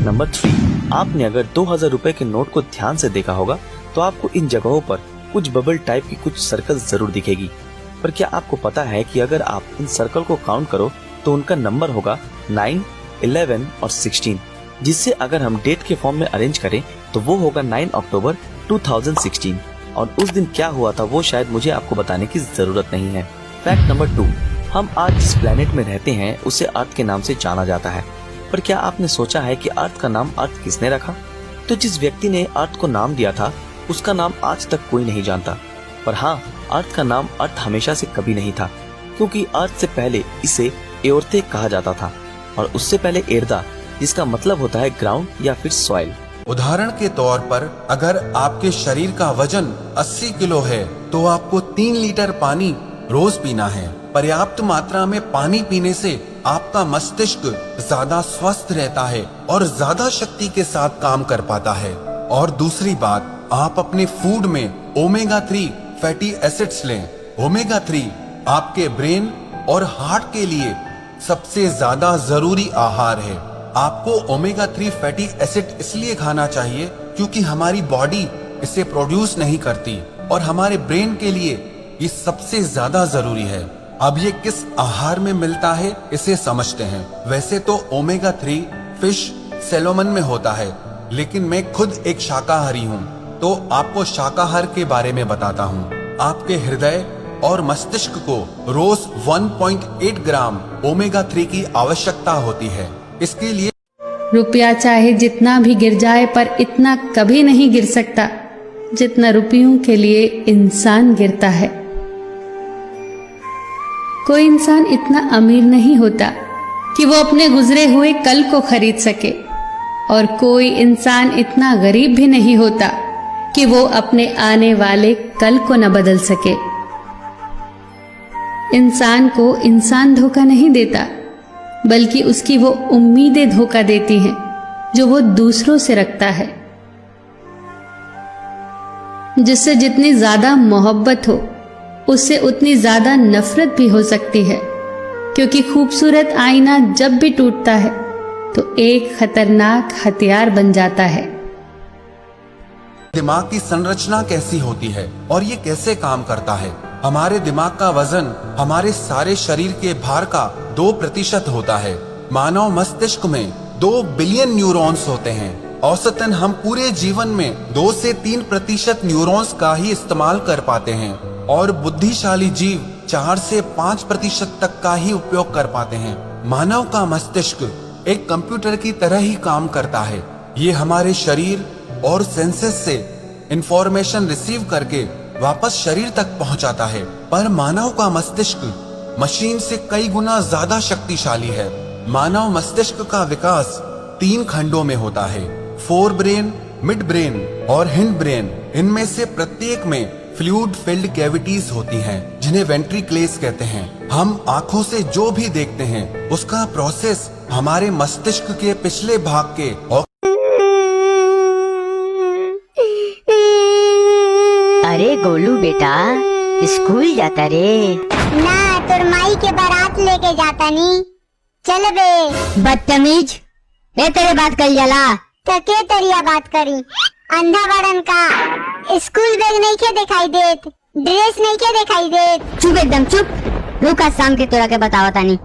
Number 3, आपने अगर 2000 रुपए के नोट को ध्यान से देखा होगा तो आपको इन जगहों पर कुछ बबल टाइप की कुछ सर्कल जरूर दिखेगी। पर क्या आपको पता है कि अगर आप इन सर्कल को काउंट करो तो उनका नंबर होगा 9, 11 और 16, जिससे अगर हम डेट के फॉर्म में अरेंज करें तो वो होगा 9 अक्टूबर 2016। और उस दिन क्या हुआ था वो शायद मुझे आपको बताने की जरूरत नहीं है। फैक्ट नंबर 2, हम आज जिस प्लेनेट में रहते हैं उसे अर्थ के नाम से जाना जाता है। पर क्या आपने सोचा है कि अर्थ का नाम अर्थ किसने रखा? तो जिस व्यक्ति ने अर्थ को नाम दिया था उसका नाम आज तक कोई नहीं जानता। पर हाँ, अर्थ का नाम अर्थ हमेशा से कभी नहीं था, क्योंकि अर्थ से पहले इसे एओर्थे कहा जाता था और उससे पहले एर्दा, जिसका मतलब होता है ग्राउंड या फिर सॉइल। उदाहरण के तौर पर अगर आपके शरीर का वजन 80 किलो है तो आपको 3 लीटर पानी रोज पीना है। पर्याप्त मात्रा में पानी पीने से आपका मस्तिष्क ज्यादा स्वस्थ रहता है और ज्यादा शक्ति के साथ काम कर पाता है। और दूसरी बात, आप अपने फूड में ओमेगा 3 फैटी एसिड्स लें। ओमेगा 3 आपके ब्रेन और हार्ट के लिए सबसे ज्यादा जरूरी आहार है। आपको ओमेगा 3 फैटी एसिड इसलिए खाना चाहिए क्योंकि हमारी बॉडी इसे प्रोड्यूस नहीं करती और हमारे ब्रेन के लिए ये सबसे ज्यादा जरूरी है। अब ये किस आहार में मिलता है इसे समझते हैं। वैसे तो ओमेगा 3 फिश, सैल्मन में होता है, लेकिन मैं खुद एक शाकाहारी हूँ तो आपको शाकाहार के बारे में बताता हूँ। आपके हृदय और मस्तिष्क को रोज 1.8 ग्राम ओमेगा 3 की आवश्यकता होती है। इसके लिए रुपया चाहे जितना भी गिर जाए पर इतना कभी नहीं गिर सकता जितना रुपयों के लिए इंसान गिरता है। कोई इंसान इतना अमीर नहीं होता कि वो अपने गुजरे हुए कल को खरीद सके, और कोई इंसान इतना गरीब भी नहीं होता कि वो अपने आने वाले कल को न बदल सके। इंसान को इंसान धोखा नहीं देता, बल्कि उसकी वो उम्मीदें धोखा देती हैं जो वो दूसरों से रखता है। जिससे जितनी ज्यादा मोहब्बत हो उससे उतनी ज्यादा नफरत भी हो सकती है, क्योंकि खूबसूरत आईना जब भी टूटता है तो एक खतरनाक हथियार बन जाता है। दिमाग की संरचना कैसी होती है और ये कैसे काम करता है? हमारे दिमाग का वजन हमारे सारे शरीर के भार का 2% होता है। मानव मस्तिष्क में 2 बिलियन न्यूरॉन्स होते हैं। औसतन हम पूरे जीवन में 2 से 3% न्यूरॉन्स का ही इस्तेमाल कर पाते हैं और बुद्धिशाली जीव 4 से 5% तक का ही उपयोग कर पाते हैं। मानव का मस्तिष्क एक कंप्यूटर की तरह ही काम करता है। ये हमारे शरीर और सेंसेस से इंफॉर्मेशन रिसीव करके वापस शरीर तक पहुंचाता है। पर मानव का मस्तिष्क मशीन से कई गुना ज्यादा शक्तिशाली है। मानव मस्तिष्क का विकास 3 खंडों में होता है, फोर ब्रेन, मिड ब्रेन और हिंड ब्रेन। इनमें से प्रत्येक में फ्लूइड फिल्ड कैविटीज होती हैं, जिन्हें वेंट्रिकल्स कहते हैं। हम आंखों से जो भी देखते हैं उसका प्रोसेस हमारे मस्तिष्क के पिछले भाग के अरे गोलू बेटा, स्कूल जाता रे? ना, तोर माई के बारात लेके जाता नी। चल बे बदतमीज, ए तेरे बात कर जाला। तके तरिया बात करी, अंधा बड़न का। स्कूल बैग नहीं के दिखाई देत, ड्रेस नहीं के दिखाई देत। चुप, एकदम चुप। रुका, शाम के तोरा के बतावता नहीं।